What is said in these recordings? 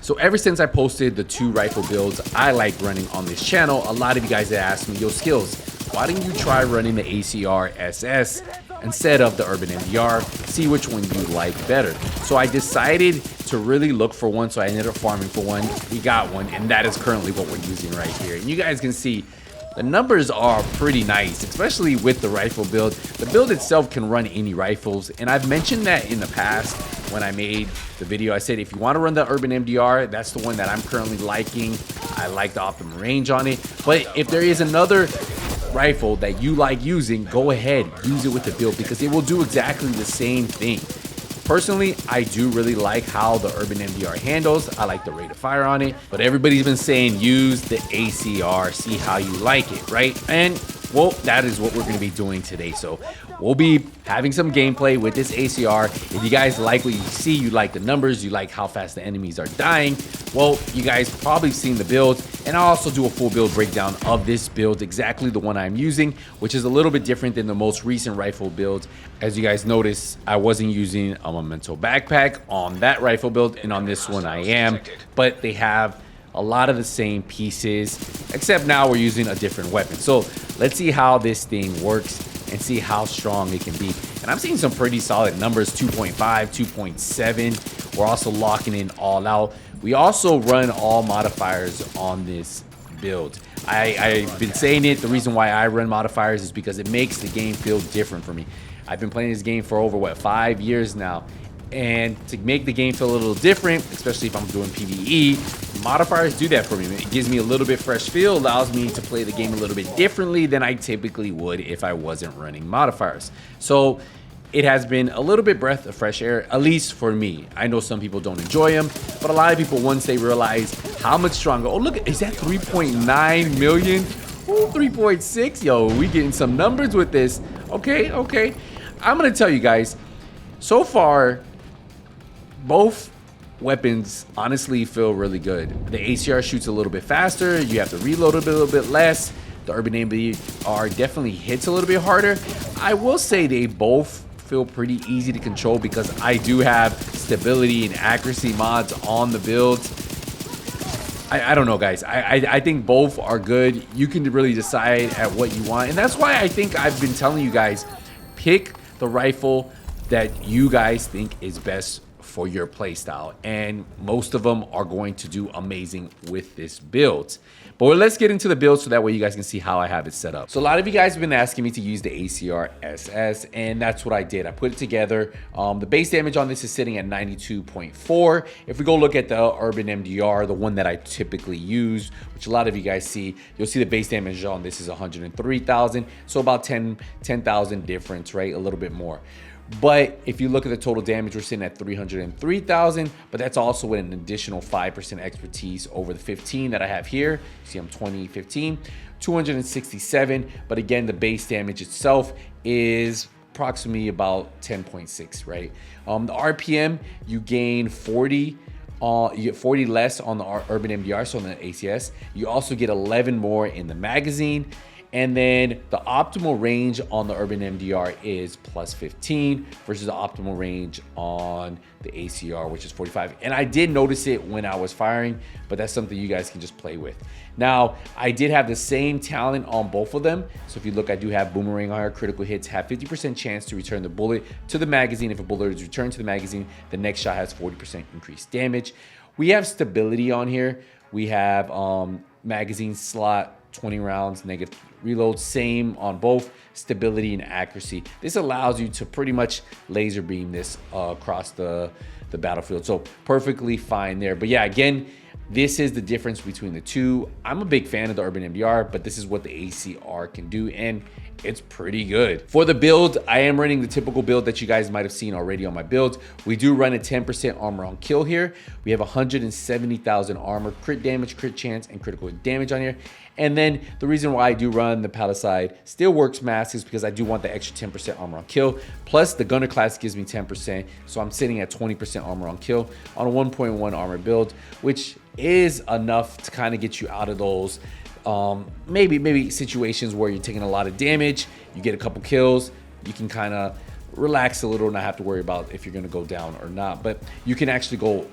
So ever since I posted the 2 rifle builds I like running on this channel, a lot of you guys have asked me, yo Skills, why didn't you try running the ACR SS instead of the Urban MDR, see which one you like better? So I decided to really look for one, so I ended up farming for one. We got one, and that is currently what we're using right here. And you guys can see the numbers are pretty nice, especially with the rifle build. The build itself can run any rifles, and I've mentioned that in the past when I made the video. I said if you want to run the Urban MDR, that's the one that I'm currently liking. I like the optimum range on it, but if there is another rifle that you like using, go ahead, use it with the build because it will do exactly the same thing. Personally, I do really like how the Urban MDR handles. I like the rate of fire on it, but everybody's been saying use the ACR, see how you like it, right? And well, that is what we're going to be doing today. So we'll be having some gameplay with this ACR. If you guys like what you see, you like the numbers, you like how fast the enemies are dying, well, you guys probably seen the build, and I'll also do a full build breakdown of this build, exactly the one I'm using, which is a little bit different than the most recent rifle build. As you guys notice, I wasn't using a memento backpack on that rifle build, and on this one I am, but they have a lot of the same pieces, except now we're using a different weapon. So let's see how this thing works and see how strong it can be. And I'm seeing some pretty solid numbers, 2.5, 2.7. We're also locking in all out. We also run all modifiers on this build. I've been saying it, the reason why I run modifiers is because it makes the game feel different for me. I've been playing this game for over, what, 5 years now. And to make the game feel a little different, especially if I'm doing PvE, modifiers do that for me. It gives me a little bit fresh feel, allows me to play the game a little bit differently than I typically would if I wasn't running modifiers. So it has been a little bit breath of fresh air, at least for me. I know some people don't enjoy them, but a lot of people, once they realize how much stronger, oh look, is that 3.9 million? Ooh, 3.6, yo, we getting some numbers with this. Okay, I'm gonna tell you guys, so far, both weapons honestly feel really good. The ACR shoots a little bit faster, you have to reload a little bit less. The Urban MDR definitely hits a little bit harder. I will say they both feel pretty easy to control because I do have stability and accuracy mods on the builds. I don't know, guys. I think both are good. You can really decide at what you want, and that's why I think I've been telling you guys, pick the rifle that you guys think is best for your playstyle, and most of them are going to do amazing with this build. But let's get into the build so that way you guys can see how I have it set up. So a lot of you guys have been asking me to use the ACR SS, and that's what I did. I put it together. The base damage on this is sitting at 92.4. If we go look at the Urban MDR, the one that I typically use, which a lot of you guys see, you'll see the base damage on this is 103,000. So about 10,000 difference, right? A little bit more. But if you look at the total damage, we're sitting at 303,000, but that's also with an additional 5% expertise over the 15 that I have here. See, I'm 20, 15, 267. But again, the base damage itself is approximately about 10.6, right? The RPM, you gain 40. You get 40 less on the Urban MDR, so on the ACS. You also get 11 more in the magazine. And then the optimal range on the Urban MDR is plus 15 versus the optimal range on the ACR, which is 45. And I did notice it when I was firing, but that's something you guys can just play with. Now, I did have the same talent on both of them. So if you look, I do have boomerang on here. Critical hits have 50% chance to return the bullet to the magazine. If a bullet is returned to the magazine, the next shot has 40% increased damage. We have stability on here. We have magazine slot, 20 rounds, negative reload, same on both, stability and accuracy. This allows you to pretty much laser beam this across the battlefield. So perfectly fine there. But yeah, again, this is the difference between the two. I'm a big fan of the Urban MDR, but this is what the ACR can do, and it's pretty good. For the build, I am running the typical build that you guys might have seen already on my build. We do run a 10% armor on kill here. We have 170,000 armor, crit damage, crit chance, and critical damage on here. And then the reason why I do run the Palisade Steelworks mask is because I do want the extra 10% armor on kill. Plus the Gunner class gives me 10%. So I'm sitting at 20% armor on kill on a 1.1 armor build, which is enough to kind of get you out of those maybe situations where you're taking a lot of damage, you get a couple kills, you can kind of relax a little and not have to worry about if you're going to go down or not. But you can actually go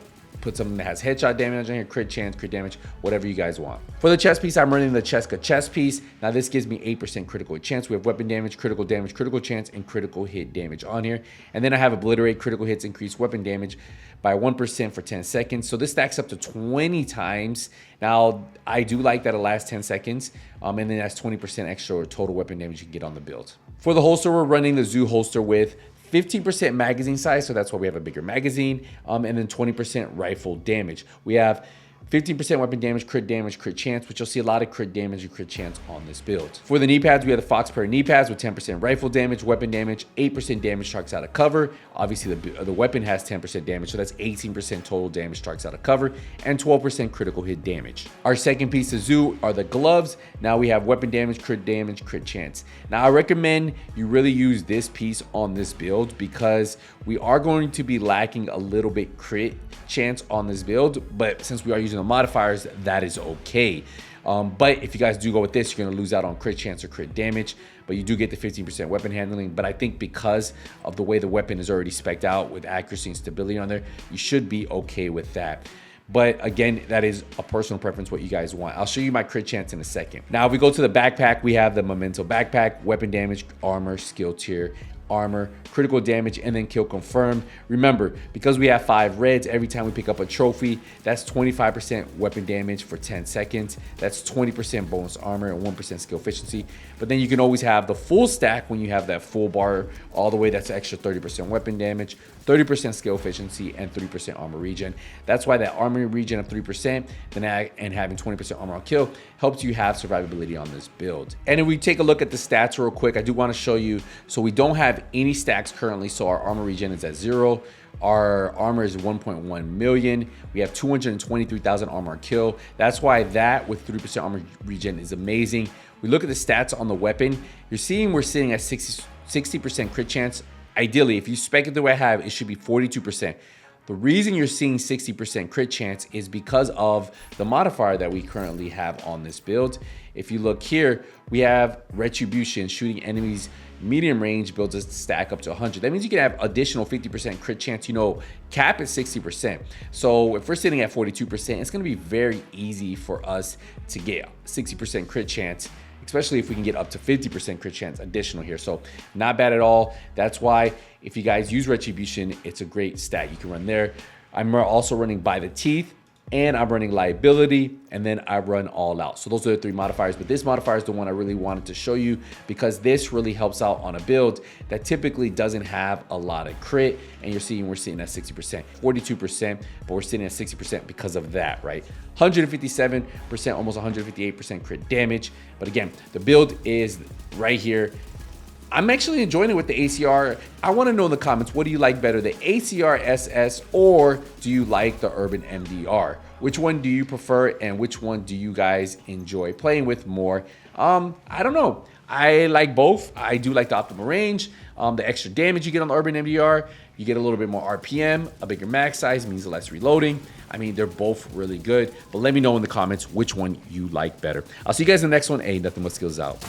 put something that has headshot damage on here, crit chance, crit damage, whatever you guys want. For the chest piece, I'm running the Cheska chest piece. Now this gives me 8% critical hit chance. We have weapon damage, critical chance, and critical hit damage on here. And then I have obliterate, critical hits, increase weapon damage by 1% for 10 seconds. So this stacks up to 20 times. Now, I do like that it lasts 10 seconds. And then that's 20% extra total weapon damage you can get on the build. For the holster, we're running the Zoo holster with 15% magazine size, so that's why we have a bigger magazine, and then 20% rifle damage. We have 15% weapon damage, crit chance, which you'll see a lot of crit damage and crit chance on this build. For the knee pads, we have the Fox pair knee pads with 10% rifle damage, weapon damage, 8% damage strikes out of cover. Obviously, the weapon has 10% damage, so that's 18% total damage strikes out of cover, and 12% critical hit damage. Our second piece of Zoo are the gloves. Now we have weapon damage, crit chance. Now I recommend you really use this piece on this build because we are going to be lacking a little bit crit chance on this build, but since we are using the modifiers, that is okay. But if you guys do go with this, you're going to lose out on crit chance or crit damage, but you do get the 15% weapon handling. But I think because of the way the weapon is already spec'd out with accuracy and stability on there, you should be okay with that. But again, that is a personal preference, what you guys want. I'll show you my crit chance in a second. Now, if we go to the backpack, we have the Memento backpack, weapon damage, armor, skill tier, armor, critical damage, and then kill confirmed. Remember, because we have 5 reds, every time we pick up a trophy, that's 25% weapon damage for 10 seconds. That's 20% bonus armor and 1% skill efficiency. But then you can always have the full stack when you have that full bar all the way. That's extra 30% weapon damage, 30% skill efficiency, and 3% armor regen. That's why that armor regen of 3% and having 20% armor on kill helps you have survivability on this build. And if we take a look at the stats real quick, I do want to show you. So we don't have any stacks currently, so our armor regen is at 0. Our armor is 1.1 million. We have 223,000 armor on kill. That's why that with 3% armor regen is amazing. We look at the stats on the weapon. You're seeing we're sitting at 60% crit chance. Ideally, if you spec it the way I have, it should be 42%. The reason you're seeing 60% crit chance is because of the modifier that we currently have on this build. If you look here, we have Retribution, shooting enemies medium range builds a stack up to 100. That means you can have additional 50% crit chance, cap is 60%. So if we're sitting at 42%, it's gonna be very easy for us to get 60% crit chance, especially if we can get up to 50% crit chance additional here. So not bad at all. That's why if you guys use Retribution, it's a great stat you can run there. I'm also running By the Teeth, and I'm running Liability, and then I run All Out. So those are the 3 modifiers, but this modifier is the one I really wanted to show you because this really helps out on a build that typically doesn't have a lot of crit, and we're sitting at 60%, 42%, but we're sitting at 60% because of that, right? 157%, almost 158% crit damage. But again, the build is right here. I'm actually enjoying it with the ACR. I want to know in the comments, what do you like better, the ACR SS or do you like the Urban MDR? Which one do you prefer and which one do you guys enjoy playing with more? I don't know. I like both. I do like the optimal range, the extra damage you get on the Urban MDR. You get a little bit more RPM, a bigger max size means less reloading. I mean, they're both really good, but let me know in the comments which one you like better. I'll see you guys in the next one. Nothing but skills out.